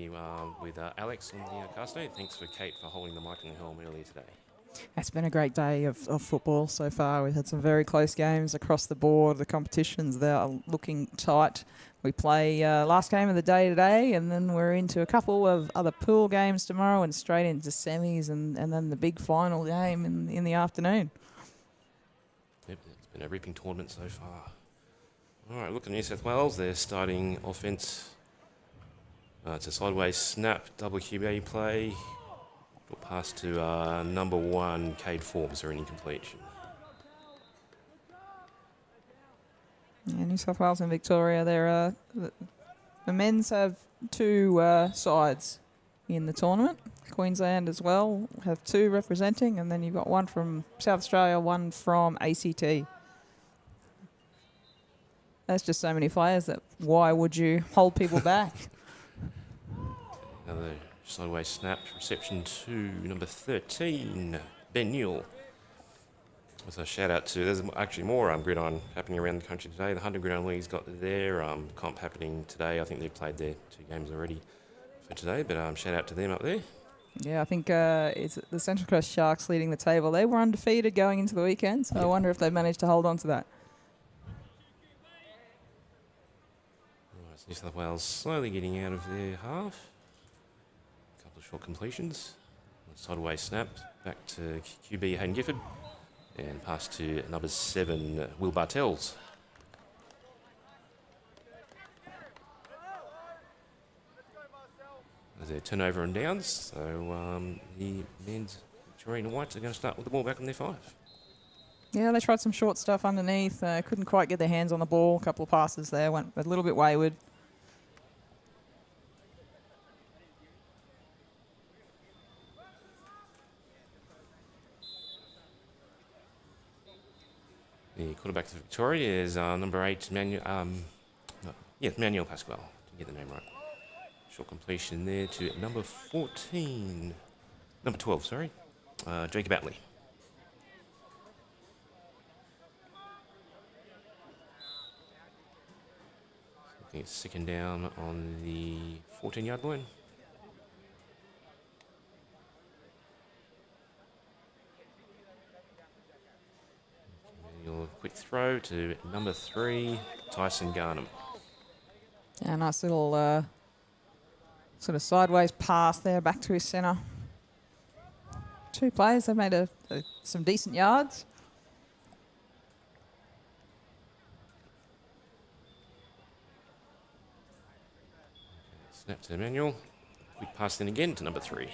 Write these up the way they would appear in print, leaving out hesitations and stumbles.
you with Alex on the cast today. Thanks for Kate for holding the mic and the helm earlier today. It's been a great day of football so far. We've had some very close games across the board. The competitions, they are looking tight. We play last game of the day today, and then we're into a couple of other pool games tomorrow and straight into semis and then the big final game in the afternoon. Yep, it's been a ripping tournament so far. All right, look at New South Wales. They're starting offence. It's a sideways snap, double QB play. We'll pass to number 1, Cade Forbes, or any completion. Yeah, New South Wales and Victoria, the men's have 2 sides in the tournament. Queensland as well have 2 representing, and then you've got 1 from South Australia, 1 from ACT. That's just so many players that why would you hold people back? Another sideways snap, reception to number 13, Ben Newell. With a shout out to, there's actually more gridiron happening around the country today. The 100 Gridiron League's got their comp happening today. I think they've played their 2 games already for today, but shout out to them up there. Yeah, I think it's the Central Coast Sharks leading the table. They were undefeated going into the weekend, so I wonder if they managed to hold on to that. Right, so New South Wales slowly getting out of their half. A couple of short completions. Sideways snap, back to QB Hayden Gifford. And pass to number 7, Will Bartels. There's a turnover and downs, so the men's Victorian and Whites are going to start with the ball back on their 5. Yeah, they tried some short stuff underneath. Couldn't quite get their hands on the ball. A couple of passes there, went a little bit wayward. The quarterback for Victoria is number 8, Manuel Pasquale, to get the name right. Short completion there to number 12, sorry, Jacob Atley. I think it's second down on the 14-yard line. Quick throw to number 3, Tyson Garnham. Yeah, nice little sort of sideways pass there back to his centre. 2 players, they've made some decent yards. Snap to Emmanuel. Quick pass then again to number 3.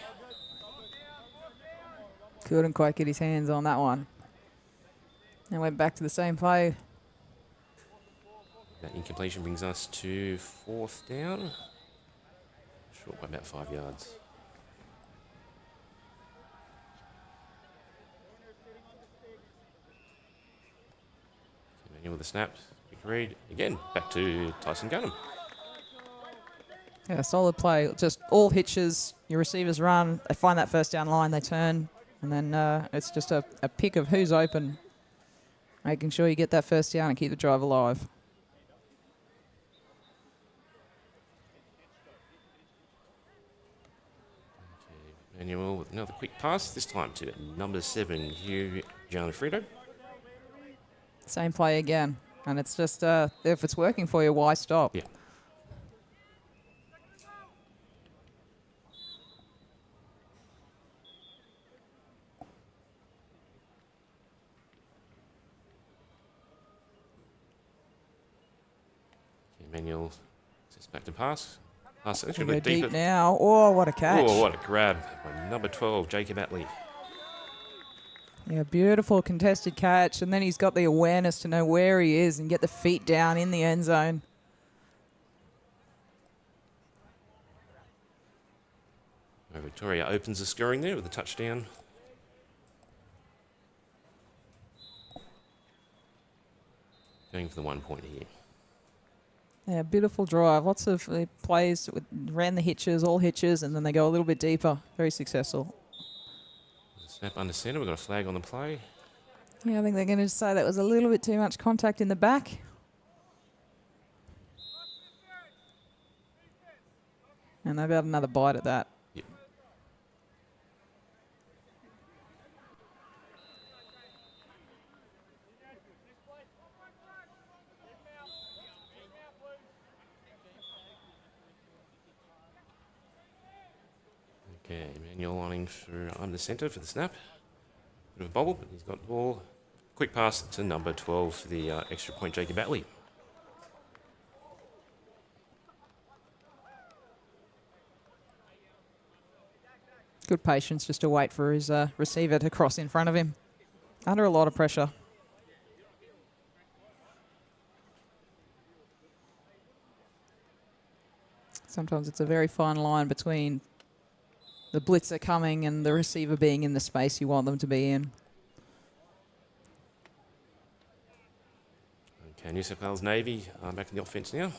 Couldn't quite get his hands on that one. And went back to the same play. That incompletion brings us to 4th down. Short by about 5 yards. Emmanuel with the snap. Quick read. Again, back to Tyson Garnham. Yeah, solid play. Just all hitches. Your receivers run. They find that first down line. They turn. And then it's just a pick of who's open. Making sure you get that first down and keep the drive alive. Okay, Emmanuel with another quick pass, this time to number 7, Hugh Gianfrido. Same play again. And it's just, if it's working for you, why stop? Yeah. Emmanuel just back to pass. Pass Go deep now. Oh, what a catch. Oh, what a grab by number 12, Jacob Atley. Yeah, beautiful contested catch. And then he's got the awareness to know where he is and get the feet down in the end zone. Victoria opens the scoring there with a touchdown. Going for the 1 point here. Yeah, beautiful drive. Lots of plays, ran the hitches, all hitches, and then they go a little bit deeper. Very successful. Snap under centre. We've got a flag on the play. Yeah, I think they're going to say that was a little bit too much contact in the back. And they've got another bite at that. Yep. Okay, Manuel lining for the centre for the snap. Bit of a bobble, but he's got the ball. Quick pass to number 12 for the extra point, Jacob Batley. Good patience just to wait for his receiver to cross in front of him. Under a lot of pressure. Sometimes it's a very fine line between the blitzer coming and the receiver being in the space you want them to be in. Okay, New South Wales Navy back in the offence now.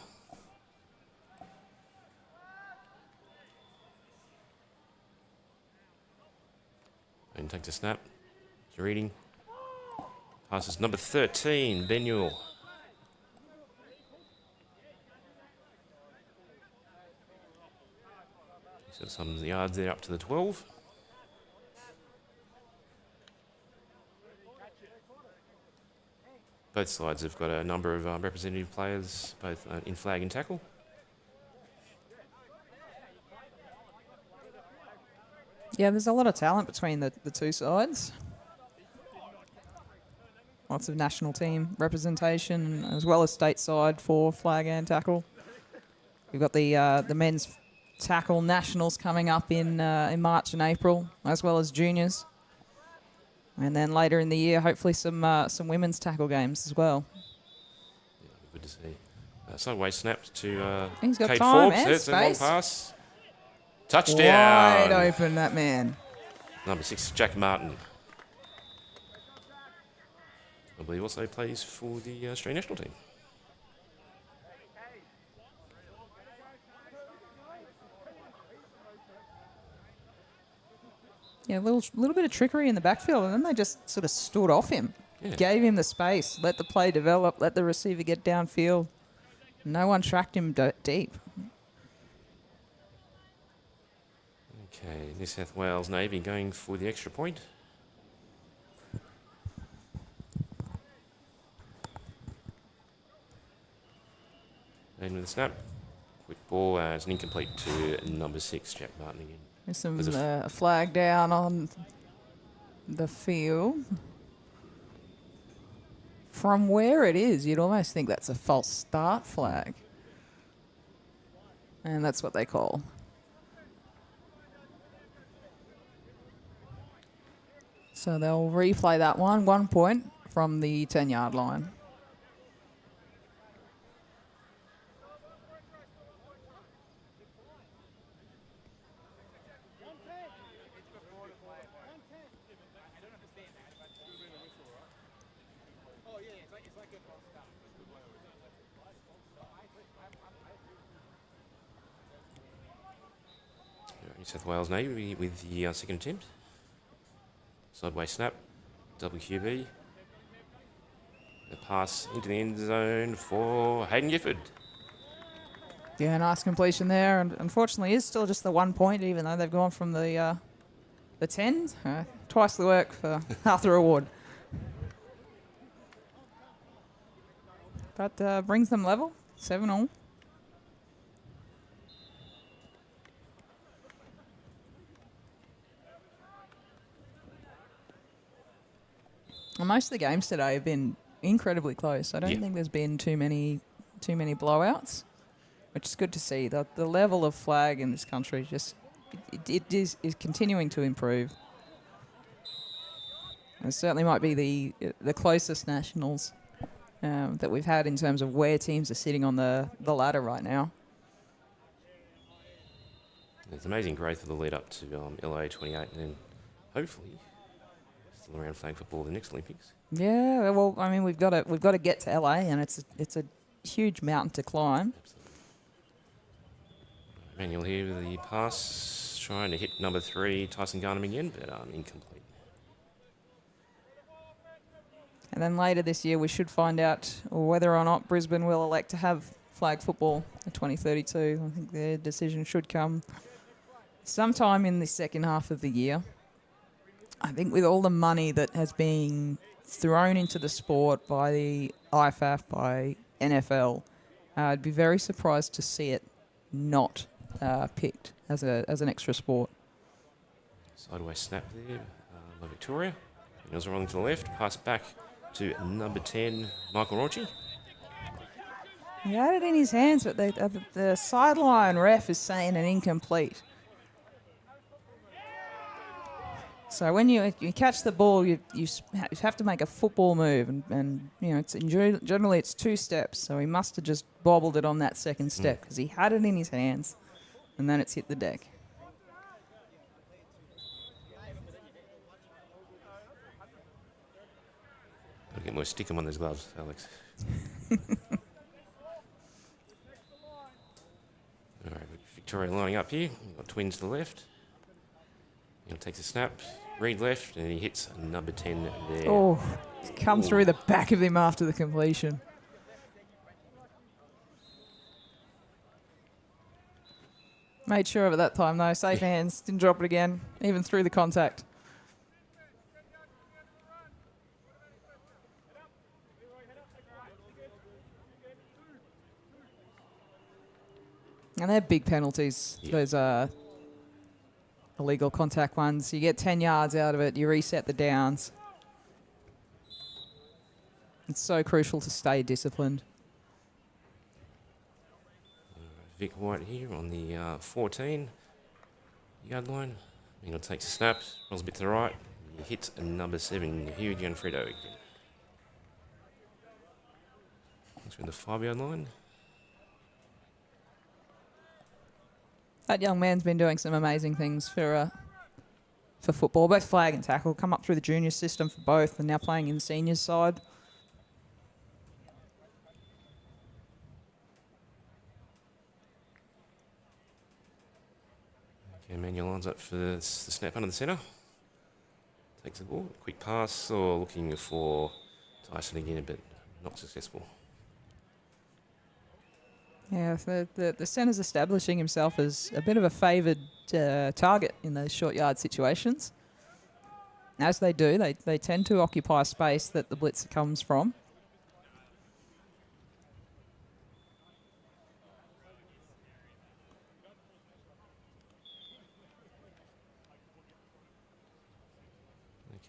And takes a snap. He's reading. Passes number 13, Ben Newell. He's got some yards there up to the 12. Both sides have got a number of representative players, both in flag and tackle. Yeah, there's a lot of talent between the two sides. Lots of national team representation as well as stateside for flag and tackle. We've got the men's tackle nationals coming up in March and April, as well as juniors. And then later in the year, hopefully some women's tackle games as well. Yeah, good to see. Sideways snap to He's got Kate time Forbes. and It's a long space. pass. Touchdown. Wide open, that man. Number 6, Jack Martin. I believe also plays for the Australian national team. Yeah, a little bit of trickery in the backfield, and then they just sort of stood off him. Yeah. Gave him the space, let the play develop, let the receiver get downfield. No one tracked him deep. Okay, New South Wales Navy going for the extra point. And with the snap, quick ball, it's an incomplete to number 6, Jack Martin again. There's some There's a flag down on the field. From where it is, you'd almost think that's a false start flag. And that's what they call. So they'll replay that 1 point from the 10-yard line. New South Wales Navy with the second attempt. Sideways snap, double QB. The pass into the end zone for Hayden Gifford. Yeah, nice completion there, and unfortunately is still just the 1 point, even though they've gone from the 10. Twice the work for half the reward. But brings them level, 7-all. And most of the games today have been incredibly close. I don't think there's been too many blowouts, which is good to see. The level of flag in this country just it is continuing to improve. It certainly might be the closest nationals that we've had in terms of where teams are sitting on the ladder right now. It's amazing growth of the lead up to LA 28, and then hopefully still around flag football the next Olympics. Yeah, well, I mean, we've got to get to LA, and it's a huge mountain to climb. Absolutely. Manuel here with the pass, trying to hit number 3, Tyson Garnham again, but incomplete. And then later this year, we should find out whether or not Brisbane will elect to have flag football in 2032. I think their decision should come sometime in the second half of the year. I think with all the money that has been thrown into the sport by the IFAF, by NFL, I'd be very surprised to see it not picked as an extra sport. Sideways snap there by Victoria. It was rolling to the left. Pass back to number 10, Michael Raunchy. He had it in his hands, but the sideline ref is saying an incomplete. So when you catch the ball, you have to make a football move, and generally it's 2 steps. So he must have just bobbled it on that second step because he had it in his hands, and then it's hit the deck. I'll get more stickum on those gloves, Alex. All right, Victoria lining up here. We've got Twins to the left. He'll take the snap, read left, and he hits number 10 there. Oh, it's come through the back of him after the completion. Made sure of it that time, though. Safe hands, didn't drop it again, even through the contact. And they're big penalties, those illegal contact ones. You get 10 yards out of it, you reset the downs. It's so crucial to stay disciplined. Vic White here on the 14-yard line. He'll take the snap, rolls a bit to the right. He hits number 7, Hugh Gianfredo again. Looks from the 5-yard line. That young man's been doing some amazing things for football, both flag and tackle. Come up through the junior system for both, and now playing in the seniors side. Okay, Manuel lines up for the snap under the centre. Takes the ball, quick pass, or looking for Tyson again, but not successful. Yeah, the centre's establishing himself as a bit of a favoured target in those short yard situations. As they do, they tend to occupy space that the blitz comes from.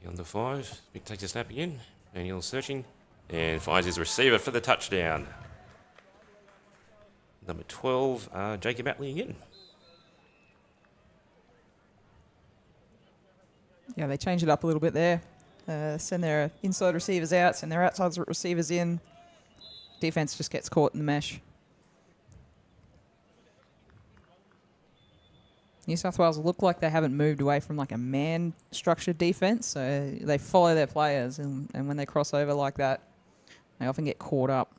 Okay, on the 5, Vic takes a snap again. Manuel searching and finds his receiver for the touchdown. Number 12, Jacob Atley again. Yeah, they change it up a little bit there. Send their inside receivers out, send their outside receivers in. Defense just gets caught in the mesh. New South Wales look like they haven't moved away from like a man-structured defense, so they follow their players, and when they cross over like that, they often get caught up.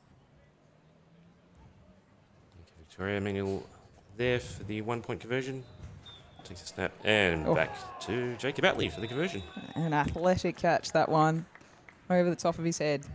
Victoria Manuel there for the 1-point conversion. Takes a snap and back to Jacob Atley for the conversion. An athletic catch, that one, over the top of his head.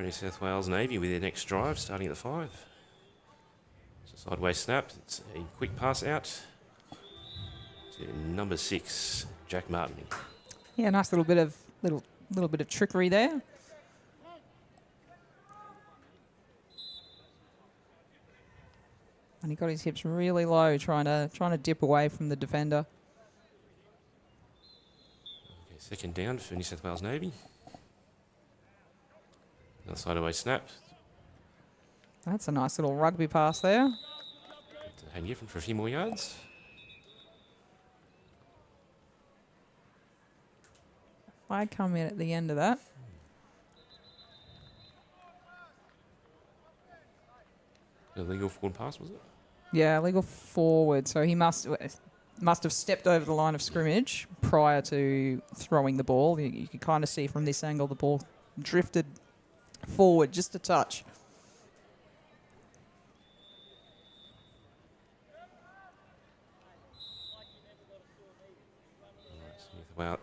New South Wales Navy with their next drive, starting at the 5. It's a sideways snap. It's a quick pass out to number 6, Jack Martin. Yeah, nice little bit of trickery there. And he got his hips really low, trying to dip away from the defender. Okay, second down for New South Wales Navy. Another sideways snap. That's a nice little rugby pass there. Hayden Giffen for a few more yards. Flag come in at the end of that. Illegal forward pass, was it? Yeah, legal forward. So he must have stepped over the line of scrimmage prior to throwing the ball. You can kind of see from this angle the ball drifted forward just a touch.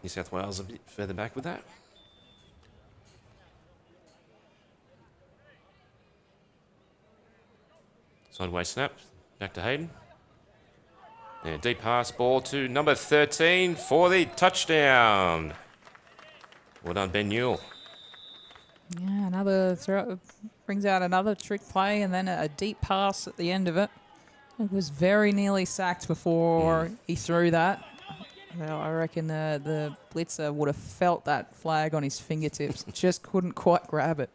New South Wales a bit further back with that. Sideways snap, back to Hayden. And deep pass ball to number 13 for the touchdown. Well done, Ben Newell. Yeah, another throw brings out another trick play and then a deep pass at the end of it. It was very nearly sacked before he threw that. Well, I reckon the blitzer would have felt that flag on his fingertips. Just couldn't quite grab it.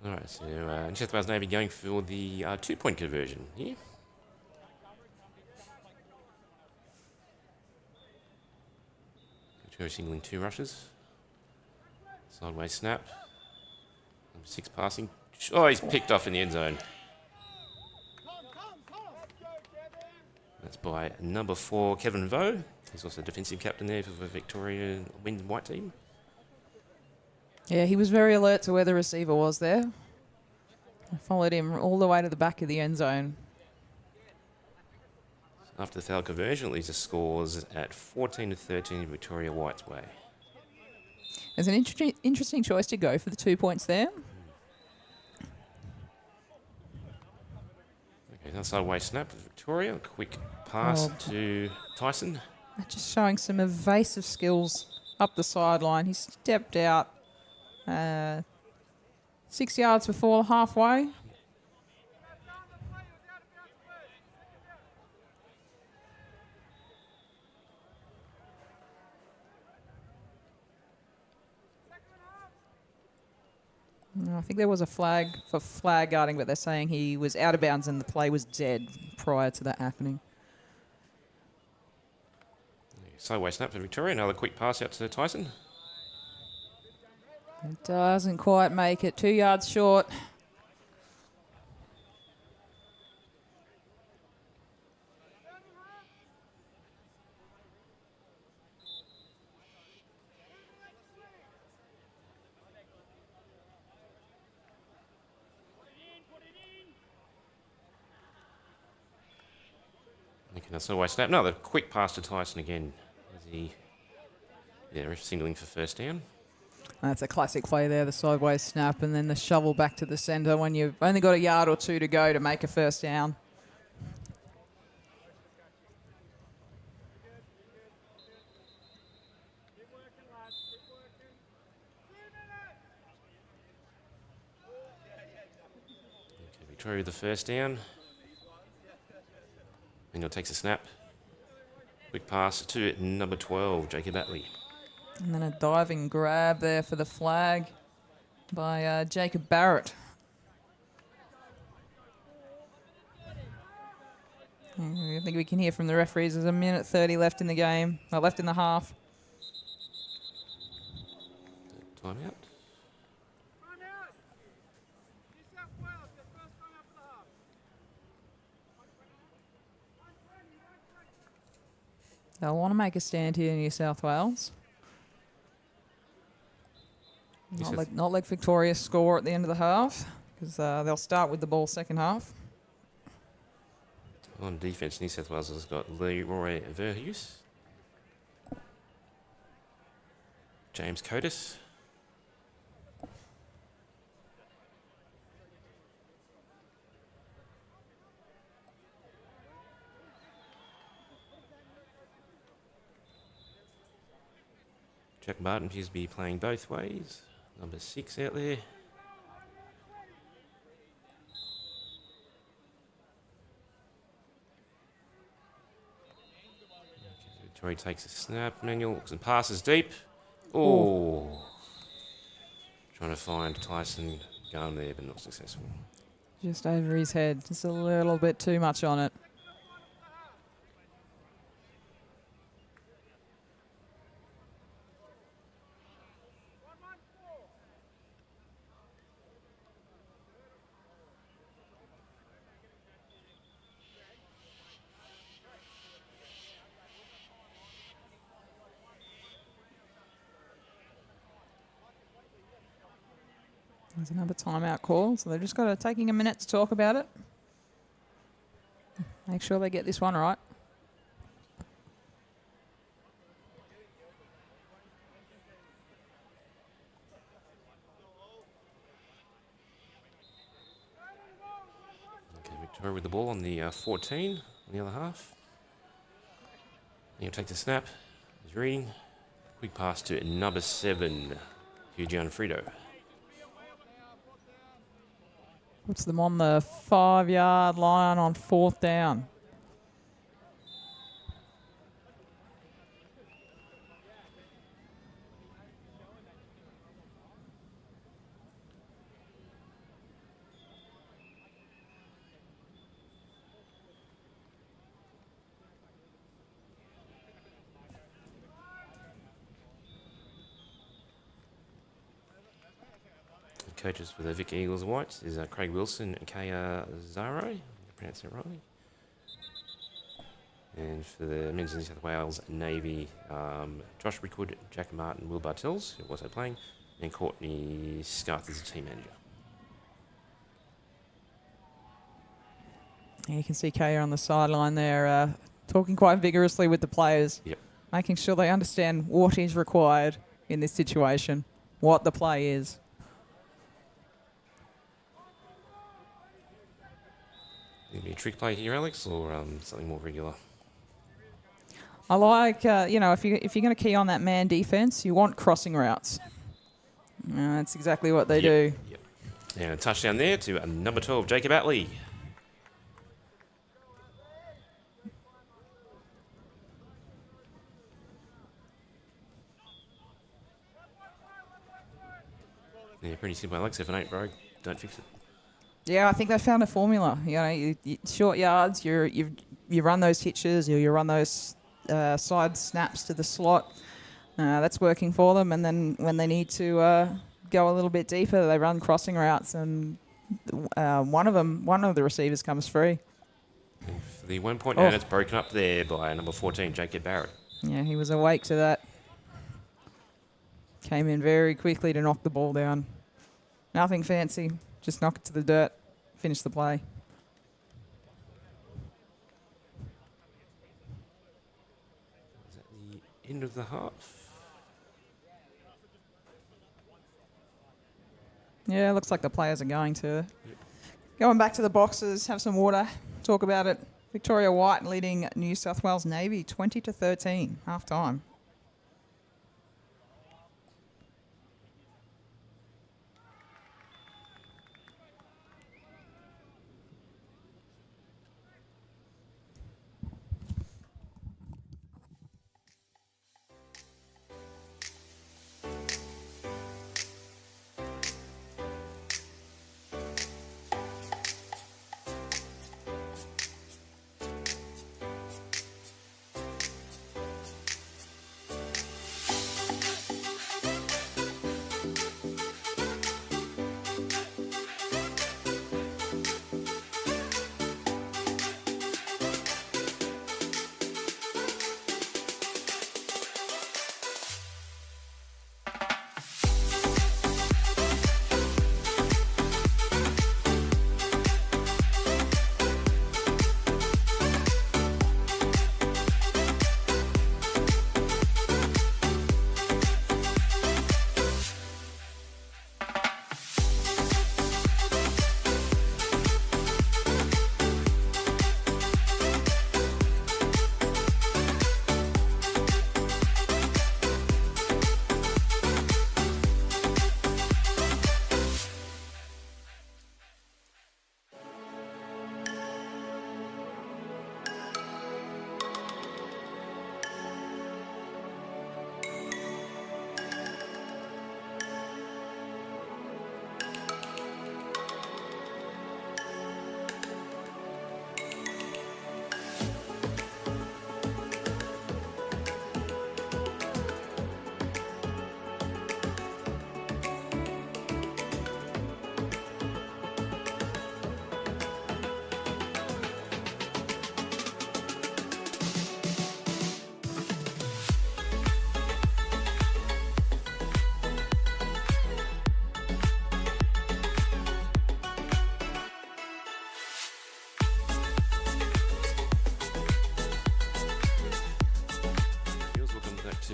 All right, so New South Wales Navy going for the 2-point conversion here. Victoria singling 2 rushes. Sideways snap. Number 6 passing. Oh, he's picked off in the end zone. That's by number 4, Kevin Vo. He's also defensive captain there for the Victoria Wind and White team. Yeah, he was very alert to where the receiver was there. I followed him all the way to the back of the end zone. After the foul conversion, it leaves the scores at 14-13 Victoria White's way. There's an interesting choice to go for the 2 points there. Okay, now sideways snap for Victoria. Quick pass to Tyson. Just showing some evasive skills up the sideline. He stepped out 6 yards before halfway. I think there was a flag for flag guarding, but they're saying he was out of bounds and the play was dead prior to that happening. Sideways snap for Victoria. Another quick pass out to Tyson. It doesn't quite make it. 2 yards short. Okay, now sideways snap. Another quick pass to Tyson again. Signaling for first down. That's a classic play there, the sideways snap and then the shovel back to the centre when you've only got a yard or two to go to make a first down. Okay, Victoria with the first down. Daniel takes a snap. Quick pass to number 12, Jacob Atley. And then a diving grab there for the flag by Jacob Barrett. I think we can hear from the referees there's a minute 30 left in the game, left in the half. Timeout. They'll want to make a stand here in New South Wales. Not let Victoria score at the end of the half, because they'll start with the ball second half. On defence, New South Wales has got Leroy Verhus, James Cotis, Jack Martin appears to be playing both ways. Number 6 out there. Victoria takes a snap. Manuel looks and passes deep. Oh. Trying to find Tyson going there, but not successful. Just over his head. Just a little bit too much on it. There's another timeout call, so they're just taking a minute to talk about it. Make sure they get this one right. Okay, Victoria with the ball on the 14 on the other half. He'll take the snap. He's reading. Quick pass to number 7, Hugh Gianfrido. Puts them on the 5-yard line on 4th down. Coaches for the VIC Eagles and Whites is Craig Wilson and Kaya Zaro. I pronounce that rightly. And for the men's in New South Wales Navy, Josh Rickwood, Jack Martin, Will Bartels, who are also playing, and Courtney Scarth is the team manager. Yeah, you can see Kaya on the sideline there talking quite vigorously with the players, Yep. making sure they understand what is required in this situation, what the play is. Maybe a trick play here, Alex, or something more regular? I like, if you're going to key on that man defense, you want crossing routes. That's exactly what they do. Yep. And a touchdown there to number 12, Jacob Atley. Yeah, pretty simple, Alex. If it ain't broke, don't fix it. Yeah, I think they found a formula. You short yards, you run those hitches, you run those side snaps to the slot. That's working for them. And then when they need to go a little bit deeper, they run crossing routes, and one of the receivers comes free. And for the 1 point, and it's broken up there by number 14, Jacob Barrett. Yeah, he was awake to that. Came in very quickly to knock the ball down. Nothing fancy. Just knock it to the dirt, finish the play. Is that the end of the half? Yeah, looks like the players are going to. Going back to the boxes, have some water, talk about it. Victoria White leading New South Wales Navy 20-13, half time.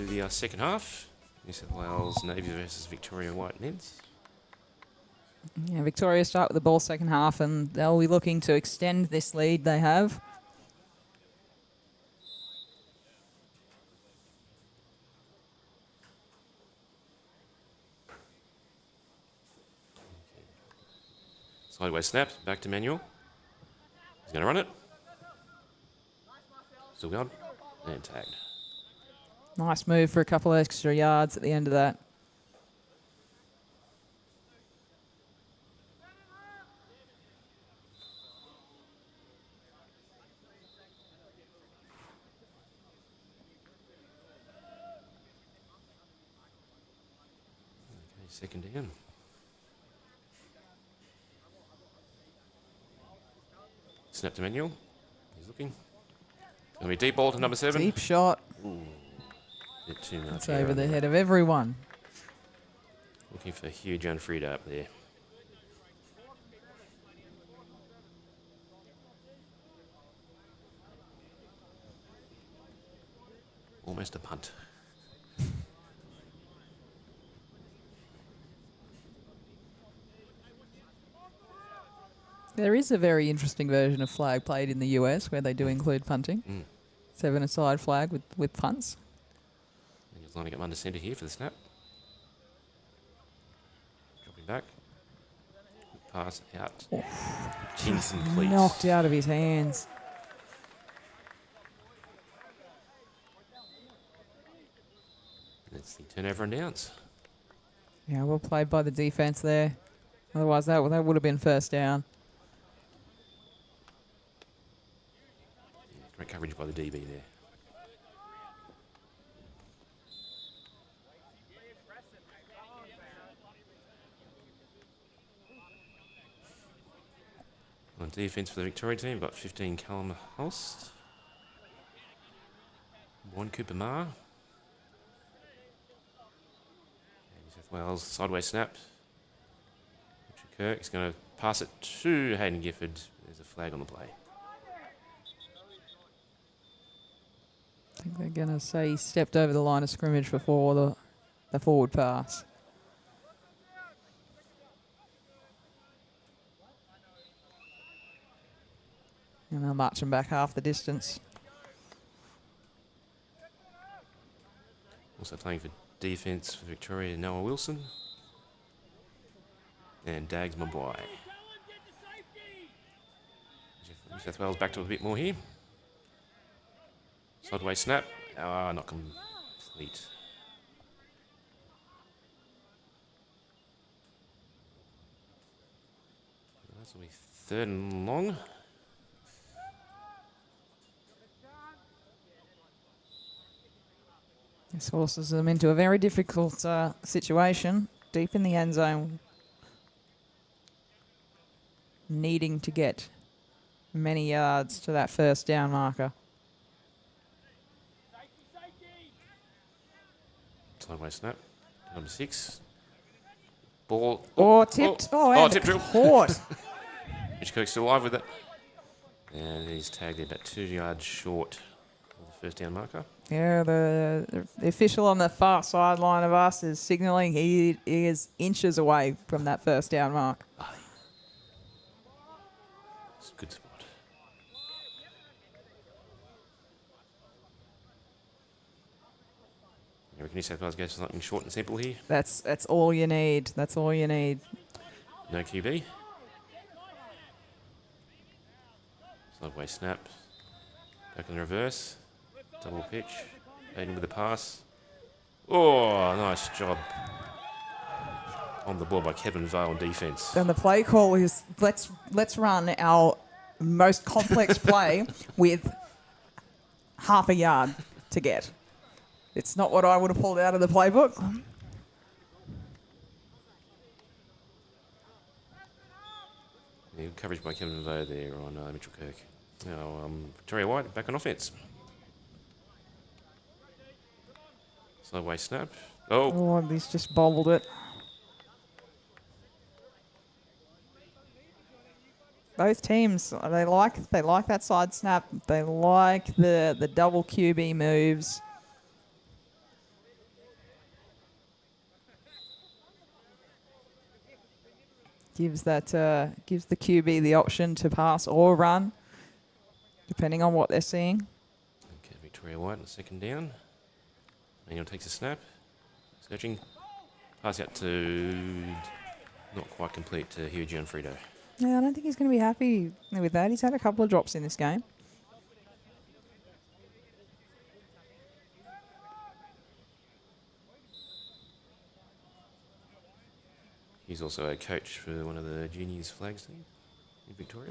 to the second half. New South Wales Navy versus Victoria White men's. Yeah, Victoria start with the ball second half, and they'll be looking to extend this lead they have. Sideways snap, back to Manuel. He's going to run it. Still going. And tagged. Nice move for a couple of extra yards at the end of that. Okay, second down. Snap to Manuel. He's looking. Going to be deep ball to number 7. Deep shot. Ooh, bit too much. It's over the head of everyone. Looking for huge unfreed up there. Almost a punt. There is a very interesting version of flag played in the US where they do include punting. 7-a-side flag with punts. And he's lining up under centre here for the snap. Dropping back. Pass out. Incomplete. Knocked out of his hands. That's the turnover and downs. Yeah, well played by the defence there. Otherwise, that would have been first down. Great coverage by the DB there. On defence for the Victoria team, got 15 Callum Holst. 1 Cooper Marr. New South Wales sideways snap. Richard Kirk is going to pass it to Hayden Gifford. There's a flag on the play. I think they're going to say he stepped over the line of scrimmage before the forward pass. And they'll march him back half the distance. Also playing for defence for Victoria, Noah Wilson. And Dags Mabuai. New South Wales back to a bit more here. Sideways snap. Not complete. This will be 3rd and long. This forces them into a very difficult situation, deep in the end zone, needing to get many yards to that first down marker. Sideways snap. Number 6. Ball. Tipped. Tip drill. Caught. Mitch Kirk's still alive with it. And he's tagged there about 2 yards short of the first down marker. Yeah, the official on the far sideline of us is signalling he is inches away from that first down mark. It's a good spot. You reckon New South Wales goes for something short and simple here? That's all you need. That's all you need. No QB. Sideways snap. Back in the reverse. Double pitch. Aiden with the pass. Oh, nice job. On the ball by Kevin Vale on defence. And the play call is let's run our most complex play with half a yard to get. It's not what I would have pulled out of the playbook. Yeah, good coverage by Kevin Vale there on Mitchell Kirk. Now, Victoria White back on offence. Sideways snap. Oh, he's just bobbled it. Both teams, they like that side snap. They like the double QB moves. Gives the QB the option to pass or run, depending on what they're seeing. Okay, Victoria White on the second down. Manuel takes a snap. Searching. Pass out to not quite complete to Hugh Gianfrido. Yeah, I don't think he's going to be happy with that. He's had a couple of drops in this game. He's also a coach for one of the juniors flags team in Victoria.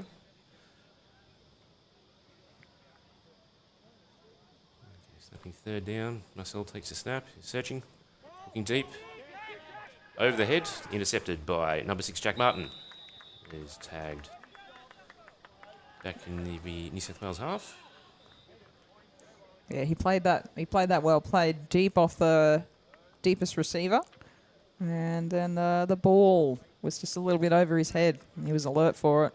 Okay, snapping third down. Marcel takes a snap. He's searching. Looking deep. Over the head. Intercepted by number 6, Jack Martin. Is tagged. Back in the New South Wales half. Yeah, he played that well. Played deep off the deepest receiver. And then the ball was just a little bit over his head. And he was alert for it.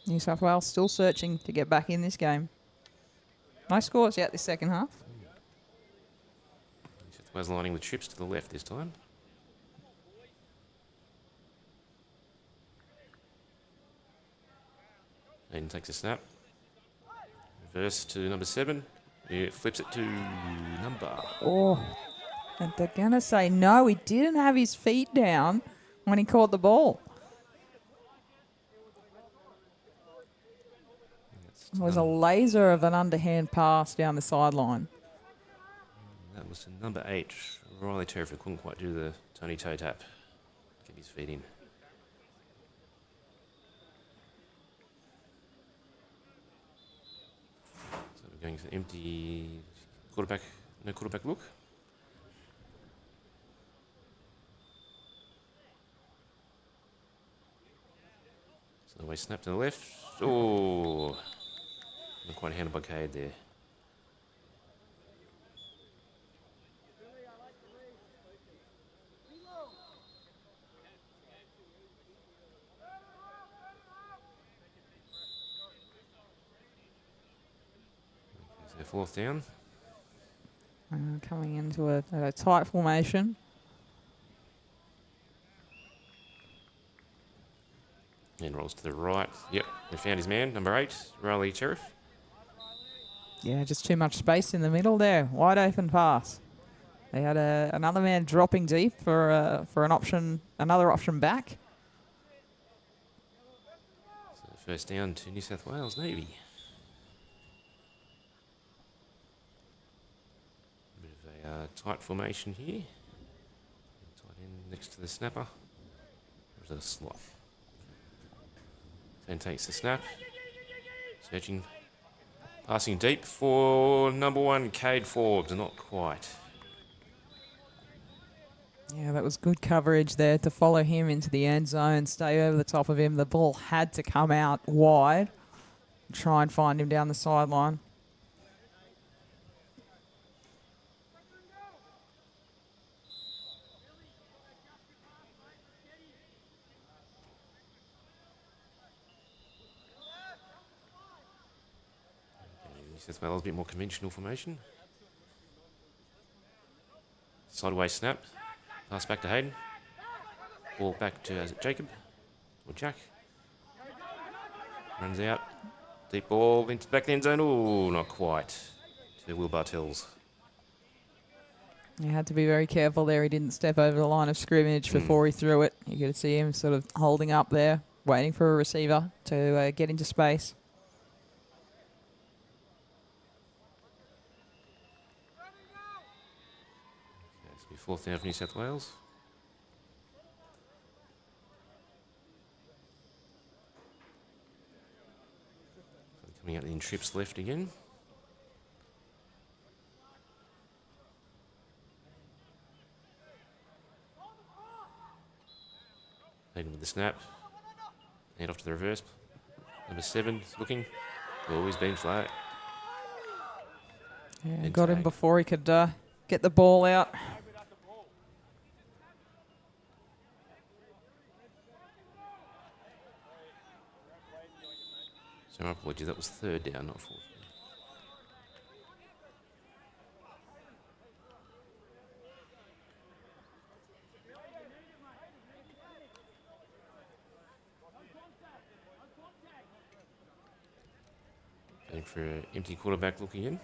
New South Wales still searching to get back in this game. No scores yet this second half. New South Wales lining with trips to the left this time. Aiden takes a snap. Reverse to number 7. He flips it to number. Oh, and they're going to say no, he didn't have his feet down when he caught the ball. It was a laser of an underhand pass down the sideline. That was to number 8. Riley Terrific couldn't quite do the Tony toe tap. Get his feet in. So we're going for empty quarterback, no quarterback look. So the way snap to the left. Oh, not quite handled by Cade there. So fourth down. Coming into a tight formation. And rolls to the right. Yep, they found his man, number 8, Riley Sheriff. Yeah, just too much space in the middle there. Wide open pass. They had another man dropping deep for an option, another option back. So first down to New South Wales Navy. A bit of a tight formation here. Tight end next to the snapper. There's a slot. Then takes the snap. Searching. Passing deep for number 1, Cade Forbes. Not quite. Yeah, that was good coverage there to follow him into the end zone, stay over the top of him. The ball had to come out wide. Try and find him down the sideline. New South Wales a bit more conventional formation. Sideways snap. Pass back to Hayden. Ball back to, is it Jacob? Or Jack? Runs out. Deep ball into the back end zone. Oh, not quite. To Will Bartels. He had to be very careful there. He didn't step over the line of scrimmage before he threw it. You could see him sort of holding up there, waiting for a receiver to get into space. It's be fourth down for New South Wales. So coming out in trips left again. Hayden with the snap. Hand off to the reverse. Number 7 looking. Always been flat. Yeah, got him before he could get the ball out. So my apologies, that was third down, not fourth. Going for an empty quarterback look again.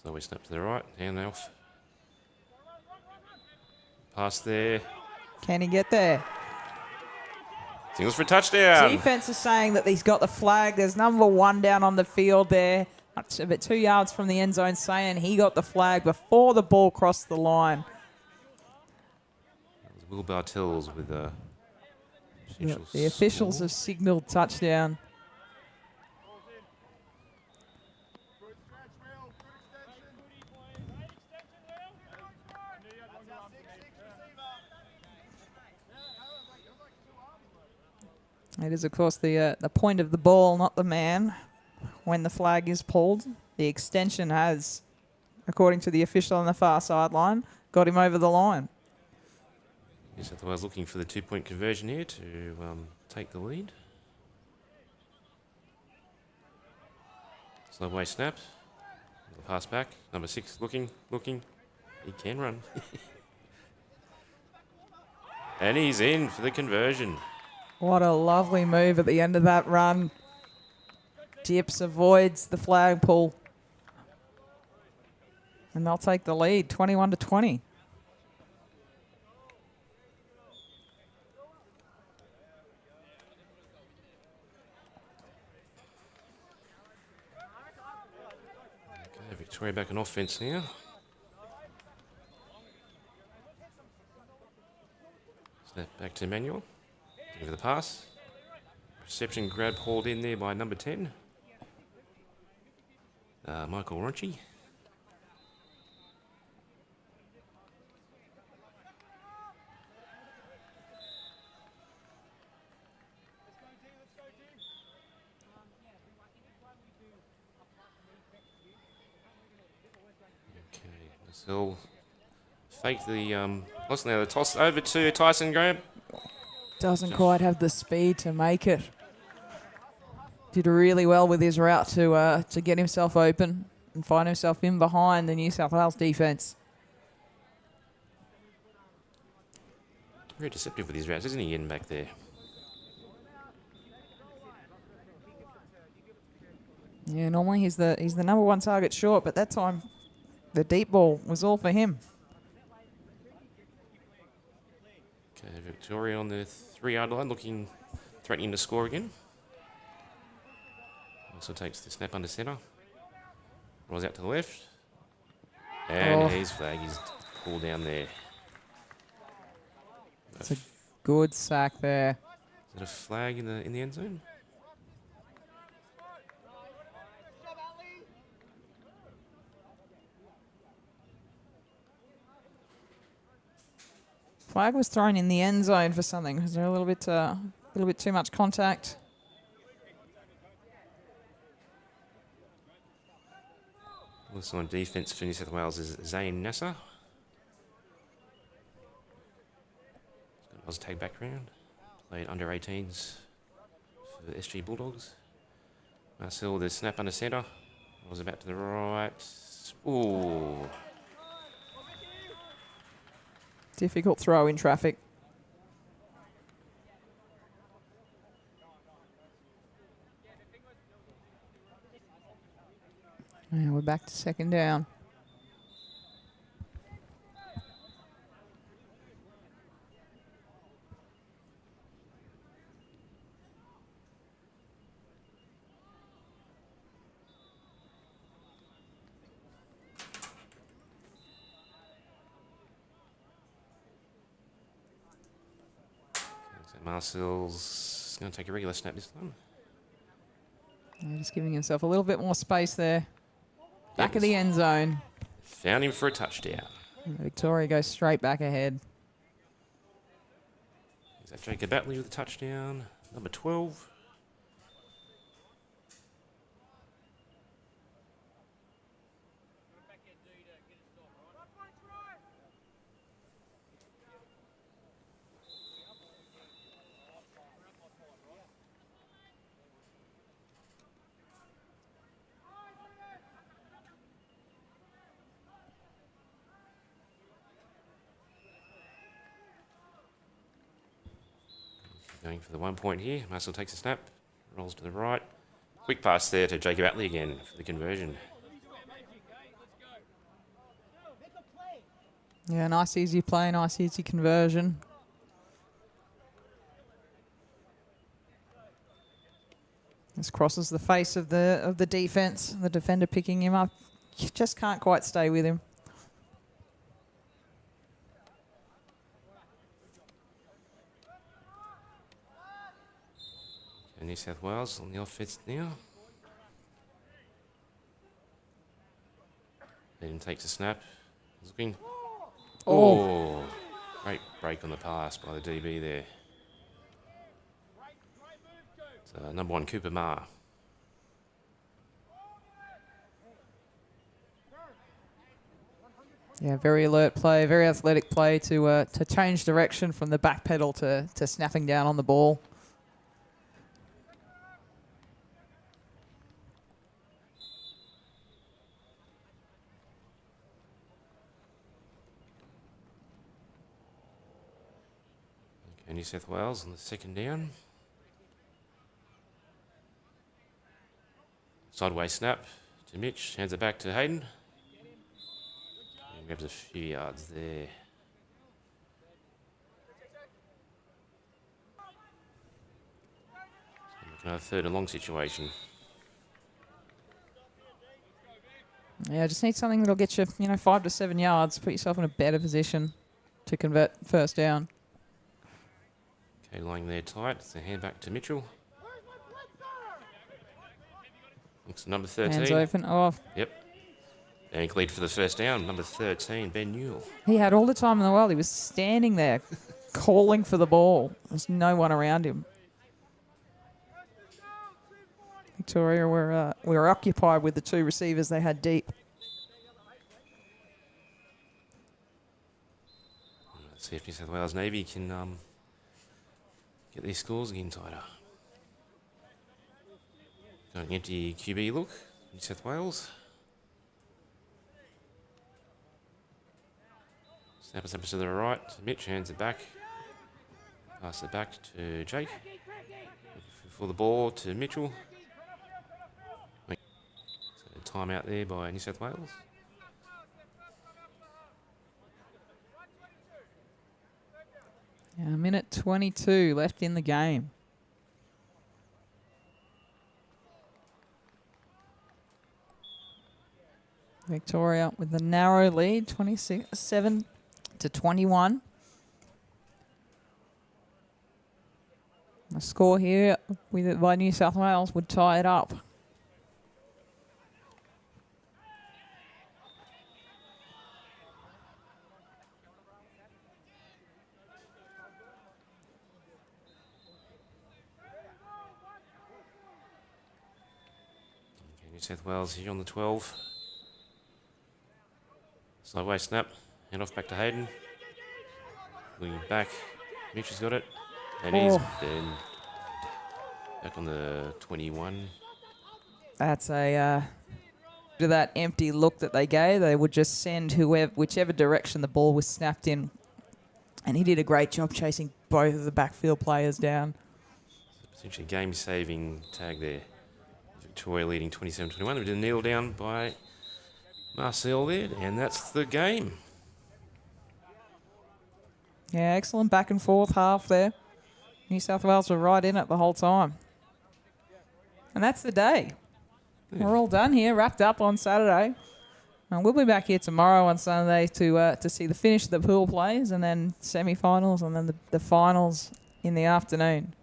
So we snap to the right, hand off. Pass there. Can he get there? Singles for a touchdown. Defense is saying that he's got the flag. There's number 1 down on the field there, about 2 yards from the end zone, saying he got the flag before the ball crossed the line. That was Will Bartels with the officials. The officials have signalled touchdown. It is, of course, the point of the ball, not the man, when the flag is pulled. The extension has, according to the official on the far sideline, got him over the line. New South Wales looking for the 2-point conversion here to take the lead. Slow way snap. The pass back. Number 6 looking. He can run. And he's in for the conversion. What a lovely move at the end of that run. Dips, avoids the flag pull. And they'll take the lead, 21-20. Okay, Victoria back on offense now. Snap back to Manuel. Give the pass. Reception grab hauled in there by number 10. Michael Ronchi. Okay, Lascelles fake the lost now the toss over to Tyson Graham. Doesn't quite have the speed to make it. Did really well with his route to get himself open and find himself in behind the New South Wales defence. Very deceptive with his routes, isn't he, Ian, back there? Yeah, normally he's the number 1 target short, but that time the deep ball was all for him. Okay, Victoria on the 3-yard line, threatening to score again. Also takes the snap under centre. Rolls out to the left. And his flag is pulled down there. It's a good sack there. Is that a flag in the end zone? Flag was thrown in the end zone for something. Was there a little bit too much contact? Also on defence for New South Wales is Zayn Nasser. He's got an Oztag background. Played under 18s for the SG Bulldogs. Marcel, the snap under centre. Was about to the right. Ooh. Difficult throw in traffic. And we're back to second down. Marcel's going to take a regular snap this time. Just giving himself a little bit more space there. Back of the end zone. Found him for a touchdown. Victoria goes straight back ahead. Is that Jacob Batley with a touchdown? Number 12. Going for the 1 point here. Marcel takes a snap, rolls to the right. Quick pass there to Jacob Atley again for the conversion. Yeah, nice easy play, nice easy conversion. This crosses the face of the defense. The defender picking him up. You just can't quite stay with him. And New South Wales on the offense now. Then takes a snap. Looking. Oh, great break on the pass by the DB there. It's, number 1, Cooper Ma. Yeah, very alert play, very athletic play to change direction from the back pedal to snapping down on the ball. Okay, New South Wales on the second down. Sideways snap to Mitch, hands it back to Hayden. And grabs a few yards there. Looking at a 3rd and long situation. Yeah, just need something that'll get you, 5 to 7 yards, put yourself in a better position to convert first down. Okay, lying there tight. So hand back to Mitchell. Looks number 13. Hands open. Oh, Yep. And lead for the first down. Number 13, Ben Newell. he had all the time in the world. He was standing there calling for the ball. There's no one around him. Victoria were occupied with the 2 receivers they had deep. Let's see if New South Wales Navy can get these scores again tighter. Got an empty QB look, New South Wales. Snap us up to the right. Mitch hands it back. Pass it back to Jake. For the ball to Mitchell. So time out there by New South Wales. Yeah, 1:22 left in the game. Victoria with the narrow lead, 27 to 21. The score here by New South Wales would tie it up. Okay, New South Wales here on the 12. Sideways snap, hand off back to Hayden. Looking back, Mitch has got it. And he's been back on the 21. That's a to that empty look that they gave. They would just send whichever direction the ball was snapped in. And he did a great job chasing both of the backfield players down. Potentially game-saving tag there. Victoria leading 27-21. We did a kneel down by Marcel there, and that's the game. Yeah, excellent back and forth half there. New South Wales were right in it the whole time. And that's the day. Yeah. We're all done here, wrapped up on Saturday. And we'll be back here tomorrow on Sunday to see the finish of the pool plays and then semi-finals and then the finals in the afternoon.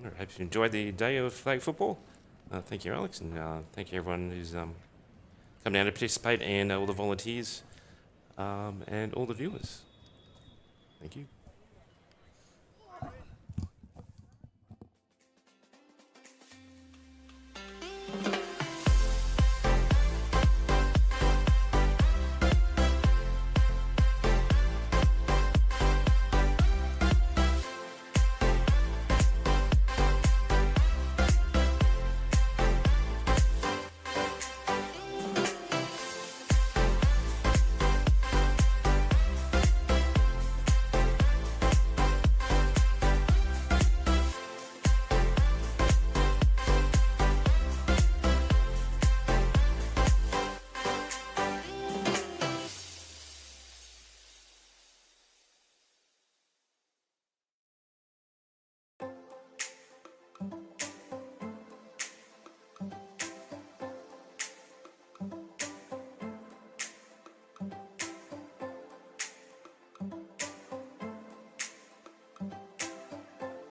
I hope you enjoyed the day of flag football. Thank you, Alex, and thank you everyone who's come down to participate, and all the volunteers and all the viewers. Thank you.